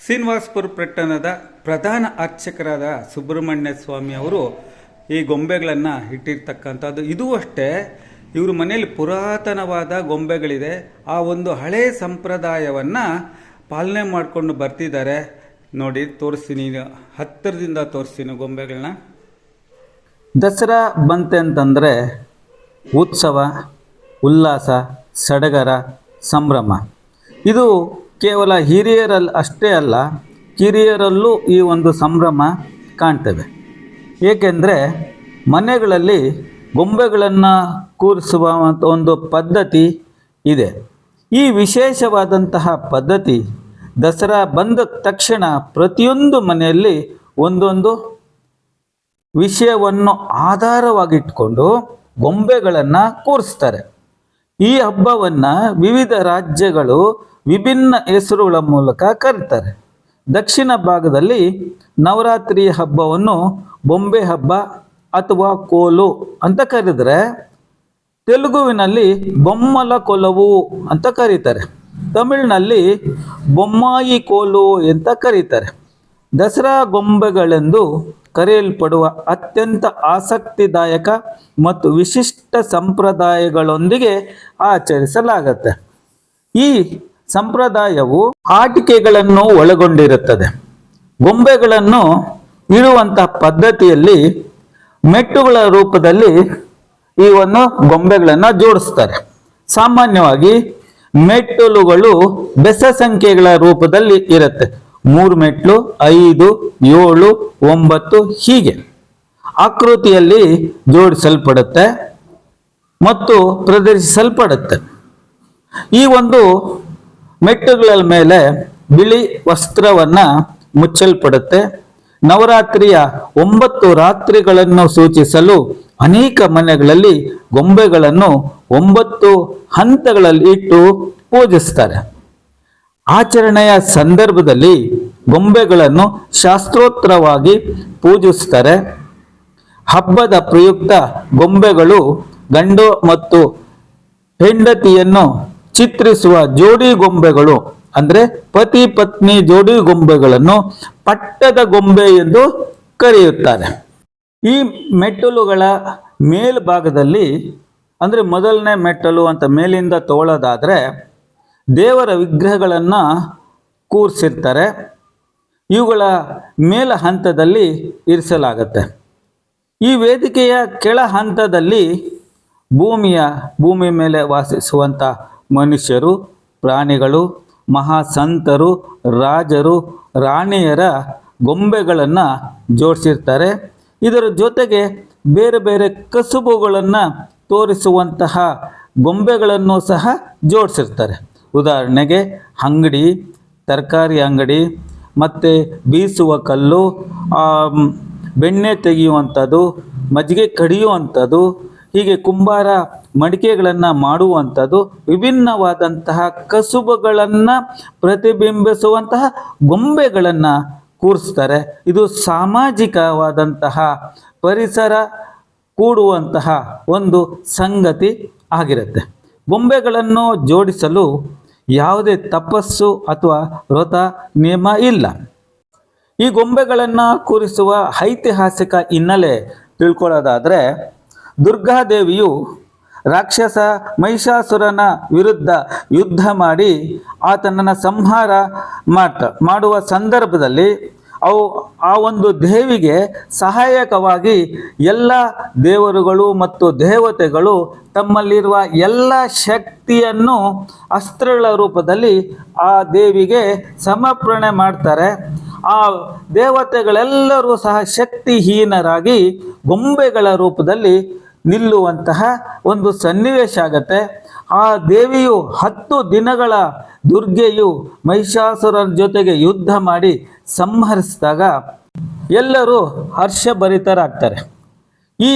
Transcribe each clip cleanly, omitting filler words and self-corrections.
ಶ್ರೀನಿವಾಸಪುರ ಪಟ್ಟಣದ ಪ್ರಧಾನ ಅರ್ಚಕರಾದ ಸುಬ್ರಹ್ಮಣ್ಯ ಸ್ವಾಮಿ ಅವರು ಈ ಗೊಂಬೆಗಳನ್ನು ಇಟ್ಟಿರ್ತಕ್ಕಂಥದ್ದು. ಇದು ಅಷ್ಟೇ, ಇವ್ರ ಮನೆಯಲ್ಲಿ ಪುರಾತನವಾದ ಗೊಂಬೆಗಳಿದೆ. ಆ ಒಂದು ಹಳೆ ಸಂಪ್ರದಾಯವನ್ನು ಪಾಲನೆ ಮಾಡಿಕೊಂಡು ಬರ್ತಿದ್ದಾರೆ. ನೋಡಿ, ತೋರಿಸ್ತೀನಿ, ಹತ್ತಿರದಿಂದ ತೋರಿಸ್ತೀನಿ ಗೊಂಬೆಗಳನ್ನ. ದಸರಾ ಬಂತೆ ಅಂತಂದರೆ ಉತ್ಸವ, ಉಲ್ಲಾಸ, ಸಡಗರ, ಸಂಭ್ರಮ. ಇದು ಕೇವಲ ಹಿರಿಯರಲ್ಲಿ ಅಷ್ಟೇ ಅಲ್ಲ, ಕಿರಿಯರಲ್ಲೂ ಈ ಒಂದು ಸಂಭ್ರಮ ಕಾಣ್ತದೆ. ಏಕೆಂದರೆ ಮನೆಗಳಲ್ಲಿ ಗೊಂಬೆಗಳನ್ನು ಕೂರಿಸುವ ಒಂದು ಪದ್ಧತಿ ಇದೆ. ಈ ವಿಶೇಷವಾದಂತಹ ಪದ್ಧತಿ ದಸರಾ ಬಂದ ತಕ್ಷಣ ಪ್ರತಿಯೊಂದು ಮನೆಯಲ್ಲಿ ಒಂದೊಂದು ವಿಷಯವನ್ನು ಆಧಾರವಾಗಿಟ್ಕೊಂಡು ಗೊಂಬೆಗಳನ್ನು ಕೂರಿಸ್ತಾರೆ. ಈ ಹಬ್ಬವನ್ನು ವಿವಿಧ ರಾಜ್ಯಗಳು ವಿಭಿನ್ನ ಹೆಸರುಗಳ ಮೂಲಕ ಕರೀತಾರೆ. ದಕ್ಷಿಣ ಭಾಗದಲ್ಲಿ ನವರಾತ್ರಿ ಹಬ್ಬವನ್ನು ಬೊಂಬೆ ಹಬ್ಬ ಅಥವಾ ಕೋಲು ಅಂತ ಕರೆದರೆ, ತೆಲುಗುವಿನಲ್ಲಿ ಬೊಮ್ಮಲ ಕೊಲವು ಅಂತ ಕರೀತಾರೆ. ತಮಿಳಿನಲ್ಲಿ ಬೊಮ್ಮಾಯಿ ಕೋಲು ಅಂತ ಕರೀತಾರೆ. ದಸರಾ ಗೊಂಬೆಗಳೆಂದು ಕರೆಯಲ್ಪಡುವ ಅತ್ಯಂತ ಆಸಕ್ತಿದಾಯಕ ಮತ್ತು ವಿಶಿಷ್ಟ ಸಂಪ್ರದಾಯಗಳೊಂದಿಗೆ ಆಚರಿಸಲಾಗುತ್ತೆ. ಈ ಸಂಪ್ರದಾಯವು ಆಟಿಕೆಗಳನ್ನು ಒಳಗೊಂಡಿರುತ್ತದೆ. ಗೊಂಬೆಗಳನ್ನು ಇಡುವಂತಹ ಪದ್ಧತಿಯಲ್ಲಿ ಮೆಟ್ಟುಗಳ ರೂಪದಲ್ಲಿ ಈ ಒಂದು ಗೊಂಬೆಗಳನ್ನು ಜೋಡಿಸ್ತಾರೆ. ಸಾಮಾನ್ಯವಾಗಿ ಮೆಟ್ಟಲುಗಳು ಬೆಸ ಸಂಖ್ಯೆಗಳ ರೂಪದಲ್ಲಿ ಇರುತ್ತೆ. 3 ಮೆಟ್ಲು, 5, 7, 9 ಹೀಗೆ ಆಕೃತಿಯಲ್ಲಿ ಜೋಡಿಸಲ್ಪಡುತ್ತೆ ಮತ್ತು ಪ್ರದರ್ಶಿಸಲ್ಪಡುತ್ತೆ. ಈ ಒಂದು ಮೆಟ್ಟುಗಳ ಮೇಲೆ ಬಿಳಿ ವಸ್ತ್ರವನ್ನು ಮುಚ್ಚಲ್ಪಡುತ್ತೆ. ನವರಾತ್ರಿಯ 9 ರಾತ್ರಿಗಳನ್ನು ಸೂಚಿಸಲು ಅನೇಕ ಮನೆಗಳಲ್ಲಿ ಗೊಂಬೆಗಳನ್ನು 9 ಹಂತಗಳಲ್ಲಿ ಇಟ್ಟು ಪೂಜಿಸ್ತಾರೆ. ಆಚರಣೆಯ ಸಂದರ್ಭದಲ್ಲಿ ಗೊಂಬೆಗಳನ್ನು ಶಾಸ್ತ್ರೋಕ್ತವಾಗಿ ಪೂಜಿಸ್ತಾರೆ. ಹಬ್ಬದ ಪ್ರಯುಕ್ತ ಗೊಂಬೆಗಳು ಗಂಡು ಮತ್ತು ಹೆಂಡತಿಯನ್ನು ಚಿತ್ರಿಸುವ ಜೋಡಿ ಗೊಂಬೆಗಳು, ಅಂದರೆ ಪತಿ ಪತ್ನಿ ಜೋಡಿ ಗೊಂಬೆಗಳನ್ನು ಪಟ್ಟದ ಗೊಂಬೆ ಎಂದು ಕರೆಯುತ್ತಾರೆ. ಈ ಮೆಟ್ಟಲುಗಳ ಮೇಲ್ಭಾಗದಲ್ಲಿ, ಅಂದರೆ ಮೊದಲನೇ ಮೆಟ್ಟಲು ಅಂತ ಮೇಲಿಂದ ತೋಳೋದಾದರೆ, ದೇವರ ವಿಗ್ರಹಗಳನ್ನು ಕೂರಿಸಿರ್ತಾರೆ. ಇವುಗಳ ಮೇಲ ಹಂತದಲ್ಲಿ ಇರಿಸಲಾಗುತ್ತೆ. ಈ ವೇದಿಕೆಯ ಕೆಳ ಹಂತದಲ್ಲಿ ಭೂಮಿ ಮೇಲೆ ವಾಸಿಸುವಂಥ ಮನುಷ್ಯರು, ಪ್ರಾಣಿಗಳು, ಮಹಾಸಂತರು, ರಾಜರು, ರಾಣಿಯರ ಗೊಂಬೆಗಳನ್ನು ಜೋಡಿಸಿರ್ತಾರೆ. ಇದರ ಜೊತೆಗೆ ಬೇರೆ ಬೇರೆ ಕಸುಬುಗಳನ್ನು ತೋರಿಸುವಂತಹ ಗೊಂಬೆಗಳನ್ನು ಸಹ ಜೋಡಿಸಿರ್ತಾರೆ. ಉದಾಹರಣೆಗೆ ಅಂಗಡಿ, ತರಕಾರಿ ಅಂಗಡಿ, ಮತ್ತು ಬೀಸುವ ಕಲ್ಲು, ಬೆಣ್ಣೆ ತೆಗೆಯುವಂಥದ್ದು, ಮಜ್ಜಿಗೆ ಕಡಿಯುವಂಥದ್ದು, ಹೀಗೆ ಕುಂಬಾರ ಮಡಿಕೆಗಳನ್ನು ಮಾಡುವಂಥದ್ದು, ವಿಭಿನ್ನವಾದಂತಹ ಕಸುಬುಗಳನ್ನು ಪ್ರತಿಬಿಂಬಿಸುವಂತಹ ಗೊಂಬೆಗಳನ್ನು ಕೂರಿಸ್ತಾರೆ. ಇದು ಸಾಮಾಜಿಕವಾದಂತಹ ಪರಿಸರ ಕೂಡುವಂತಹ ಒಂದು ಸಂಗತಿ ಆಗಿರುತ್ತೆ. ಗೊಂಬೆಗಳನ್ನು ಜೋಡಿಸಲು ಯಾವುದೇ ತಪಸ್ಸು ಅಥವಾ ವ್ರತ ನಿಯಮ ಇಲ್ಲ. ಈ ಗೊಂಬೆಗಳನ್ನು ಕೂರಿಸುವ ಐತಿಹಾಸಿಕ ಹಿನ್ನೆಲೆ ತಿಳ್ಕೊಳ್ಳೋದಾದರೆ, ದುರ್ಗಾದೇವಿಯು ರಾಕ್ಷಸ ಮಹಿಷಾಸುರನ ವಿರುದ್ಧ ಯುದ್ಧ ಮಾಡಿ ಆತನನ್ನು ಸಂಹಾರ ಮಾಡುವ ಸಂದರ್ಭದಲ್ಲಿ ಆ ಒಂದು ದೇವಿಗೆ ಸಹಾಯಕವಾಗಿ ಎಲ್ಲ ದೇವರುಗಳು ಮತ್ತು ದೇವತೆಗಳು ತಮ್ಮಲ್ಲಿರುವ ಎಲ್ಲ ಶಕ್ತಿಯನ್ನು ಅಸ್ತ್ರಗಳ ರೂಪದಲ್ಲಿ ಆ ದೇವಿಗೆ ಸಮರ್ಪಣೆ ಮಾಡ್ತಾರೆ. ಆ ದೇವತೆಗಳೆಲ್ಲರೂ ಸಹ ಶಕ್ತಿಹೀನರಾಗಿ ಗೊಂಬೆಗಳ ರೂಪದಲ್ಲಿ ನಿಲ್ಲುವಂತಹ ಒಂದು ಸನ್ನಿವೇಶ ಆಗತ್ತೆ. ಆ ದೇವಿಯು 10 ದಿನಗಳ ದುರ್ಗೆಯು ಮಹಿಷಾಸುರನ ಜೊತೆಗೆ ಯುದ್ಧ ಮಾಡಿ ಸಂಹರಿಸಿದಾಗ ಎಲ್ಲರೂ ಹರ್ಷಭರಿತರಾಗ್ತಾರೆ. ಈ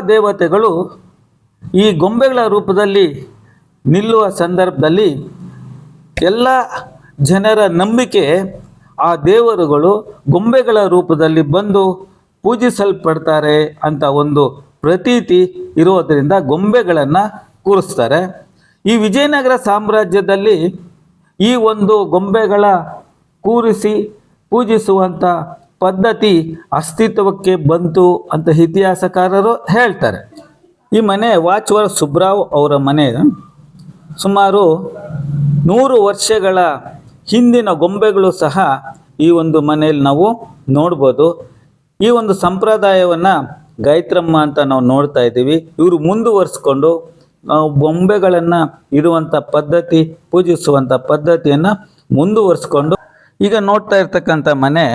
ದೇವತೆಗಳು ಈ ಗೊಂಬೆಗಳ ರೂಪದಲ್ಲಿ ನಿಲ್ಲುವ ಸಂದರ್ಭದಲ್ಲಿ ಎಲ್ಲ ಜನರ ನಂಬಿಕೆ ಆ ದೇವರುಗಳು ಗೊಂಬೆಗಳ ರೂಪದಲ್ಲಿ ಬಂದು ಪೂಜಿಸಲ್ಪಡ್ತಾರೆ ಅಂತ ಒಂದು ಪ್ರತೀತಿ ಇರೋದರಿಂದ ಗೊಂಬೆಗಳನ್ನು ಕೂರಿಸ್ತಾರೆ. ಈ ವಿಜಯನಗರ ಸಾಮ್ರಾಜ್ಯದಲ್ಲಿ ಈ ಒಂದು ಗೊಂಬೆಗಳ ಕೂರಿಸಿ ಪೂಜಿಸುವಂಥ ಪದ್ಧತಿ ಅಸ್ತಿತ್ವಕ್ಕೆ ಬಂತು ಅಂತ ಇತಿಹಾಸಕಾರರು ಹೇಳ್ತಾರೆ. ಈ ಮನೆ ವಾಚುವರ ಸುಬ್ರಾವ್ ಅವರ ಮನೆ ಸುಮಾರು 100 ವರ್ಷಗಳ ಹಿಂದಿನ ಗೊಂಬೆಗಳು ಸಹ ಈ ಒಂದು ಮನೆಯಲ್ಲಿ ನಾವು ನೋಡ್ಬೋದು. ಈ ಒಂದು ಸಂಪ್ರದಾಯವನ್ನು ಗಾಯತ್ರಮ್ಮ ಅಂತ ನಾವು ನೋಡ್ತಾ ಇದ್ದೀವಿ. ಇವರು ಮುಂದುವರಿಸ್ಕೊಂಡು ಗೊಂಬೆಗಳನ್ನು ಇಡುವಂಥ ಪದ್ಧತಿ, ಪೂಜಿಸುವಂಥ ಪದ್ಧತಿಯನ್ನು ಮುಂದುವರಿಸ್ಕೊಂಡು ಈಗ ನೋಡ್ತಾ ಇರ್ತಕ್ಕಂಥ ಮನೆ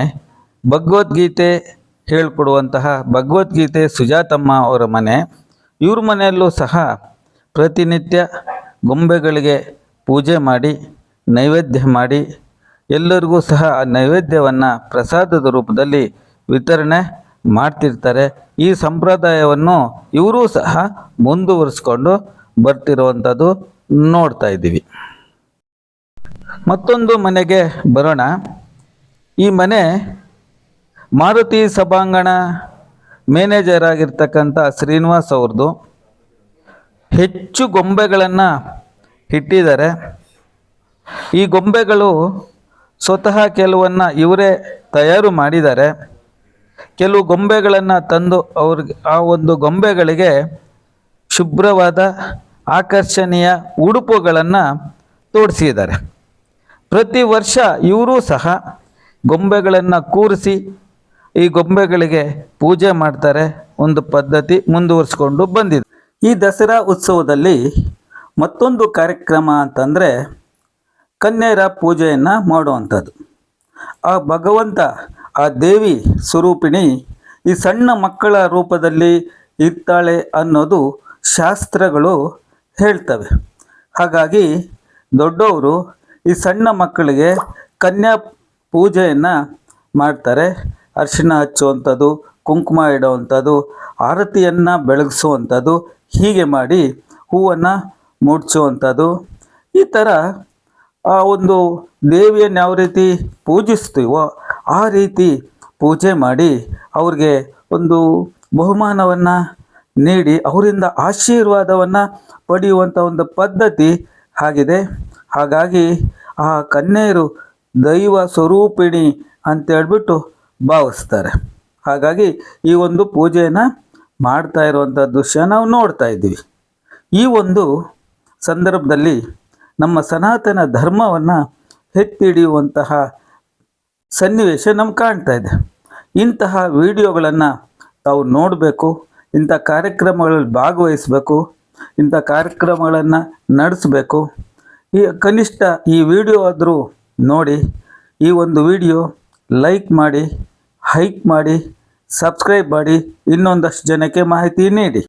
ಭಗವದ್ಗೀತೆ ಹೇಳ್ಕೊಡುವಂತಹ ಭಗವದ್ಗೀತೆ ಸುಜಾತಮ್ಮ ಅವರ ಮನೆ. ಇವ್ರ ಮನೆಯಲ್ಲೂ ಸಹ ಪ್ರತಿನಿತ್ಯ ಗೊಂಬೆಗಳಿಗೆ ಪೂಜೆ ಮಾಡಿ ನೈವೇದ್ಯ ಮಾಡಿ ಎಲ್ಲರಿಗೂ ಸಹ ಆ ನೈವೇದ್ಯವನ್ನು ಪ್ರಸಾದದ ರೂಪದಲ್ಲಿ ವಿತರಣೆ ಮಾಡ್ತಿರ್ತಾರೆ. ಈ ಸಂಪ್ರದಾಯವನ್ನು ಇವರೂ ಸಹ ಮುಂದುವರಿಸ್ಕೊಂಡು ಬರ್ತಿರುವಂಥದ್ದು ನೋಡ್ತಾ ಇದ್ದೀವಿ. ಮತ್ತೊಂದು ಮನೆಗೆ ಬರೋಣ. ಈ ಮನೆ ಮಾರುತಿ ಸಭಾಂಗಣ ಮ್ಯಾನೇಜರ್ ಆಗಿರ್ತಕ್ಕಂಥ ಶ್ರೀನಿವಾಸ್ ಅವ್ರದ್ದು. ಹೆಚ್ಚು ಗೊಂಬೆಗಳನ್ನು ಇಟ್ಟಿದ್ದಾರೆ. ಈ ಗೊಂಬೆಗಳು ಸ್ವತಃ ಕೆಲವನ್ನು ಇವರೇ ತಯಾರು ಮಾಡಿದ್ದಾರೆ. ಕೆಲವು ಗೊಂಬೆಗಳನ್ನು ತಂದು ಅವ್ರಿಗೆ ಆ ಒಂದು ಗೊಂಬೆಗಳಿಗೆ ಶುಭ್ರವಾದ ಆಕರ್ಷಣೀಯ ಉಡುಪುಗಳನ್ನು ತೊಡಿಸಿದ್ದಾರೆ. ಪ್ರತಿ ವರ್ಷ ಇವರೂ ಸಹ ಗೊಂಬೆಗಳನ್ನು ಕೂರಿಸಿ ಈ ಗೊಂಬೆಗಳಿಗೆ ಪೂಜೆ ಮಾಡ್ತಾರೆ. ಒಂದು ಪದ್ಧತಿ ಮುಂದುವರಿಸ್ಕೊಂಡು ಬಂದಿದೆ. ಈ ದಸರಾ ಉತ್ಸವದಲ್ಲಿ ಮತ್ತೊಂದು ಕಾರ್ಯಕ್ರಮ ಅಂತಂದರೆ ಕನ್ಯೆಯರ ಪೂಜೆಯನ್ನು ಮಾಡುವಂಥದ್ದು. ಆ ಭಗವಂತ, ಆ ದೇವಿ ಸ್ವರೂಪಿಣಿ ಈ ಸಣ್ಣ ಮಕ್ಕಳ ರೂಪದಲ್ಲಿ ಇರ್ತಾಳೆ ಅನ್ನೋದು ಶಾಸ್ತ್ರಗಳು ಹೇಳ್ತವೆ. ಹಾಗಾಗಿ ದೊಡ್ಡವರು ಈ ಸಣ್ಣ ಮಕ್ಕಳಿಗೆ ಕನ್ಯಾ ಪೂಜೆಯನ್ನು ಮಾಡ್ತಾರೆ. ಅರಿಶಿಣ ಹಚ್ಚುವಂಥದ್ದು, ಕುಂಕುಮ ಇಡುವಂಥದ್ದು, ಆರತಿಯನ್ನು ಬೆಳಗಿಸುವಂಥದ್ದು, ಹೀಗೆ ಮಾಡಿ ಹೂವನ್ನು ಮುಡ್ಚುವಂಥದ್ದು. ಈ ಥರ ಆ ಒಂದು ದೇವಿಯನ್ನು ಯಾವ ರೀತಿ ಪೂಜಿಸ್ತೀವೋ ಆ ರೀತಿ ಪೂಜೆ ಮಾಡಿ ಅವ್ರಿಗೆ ಒಂದು ಬಹುಮಾನವನ್ನು ನೀಡಿ ಅವರಿಂದ ಆಶೀರ್ವಾದವನ್ನು ಪಡೆಯುವಂಥ ಒಂದು ಪದ್ಧತಿ ಆಗಿದೆ. ಹಾಗಾಗಿ ಆ ಕನ್ಯೆಯರು ದೈವ ಸ್ವರೂಪಿಣಿ ಅಂತೇಳ್ಬಿಟ್ಟು ಭಾವಿಸ್ತಾರೆ. ಹಾಗಾಗಿ ಈ ಒಂದು ಪೂಜೆಯನ್ನು ಮಾಡ್ತಾ ಇರುವಂಥ ದೃಶ್ಯ ನಾವು ನೋಡ್ತಾ ಇದ್ದೀವಿ. ಈ ಒಂದು ಸಂದರ್ಭದಲ್ಲಿ ನಮ್ಮ ಸನಾತನ ಧರ್ಮವನ್ನು ಎತ್ತಿ ಹಿಡಿಯುವಂತಹ ಸನ್ನಿವೇಶ ನಮ್ಗೆ ಕಾಣ್ತಾ ಇದೆ. ಇಂತಹ ವಿಡಿಯೋಗಳನ್ನು ತಾವು ನೋಡಬೇಕು, ಇಂಥ ಕಾರ್ಯಕ್ರಮಗಳಲ್ಲಿ ಭಾಗವಹಿಸಬೇಕು, ಇಂಥ ಕಾರ್ಯಕ್ರಮಗಳನ್ನು ನಡೆಸಬೇಕು. ಈ ಕನಿಷ್ಠ ಈ ವಿಡಿಯೋ ಆದರೂ ನೋಡಿ. ಈ ಒಂದು ವಿಡಿಯೋ ಲೈಕ್ ಮಾಡಿ, ಹೈಕ್ ಮಾಡಿ, ಸಬ್ಸ್ಕ್ರೈಬ್ ಮಾಡಿ, ಇನ್ನೊಂದಷ್ಟು ಜನಕ್ಕೆ ಮಾಹಿತಿ ನೀಡಿ.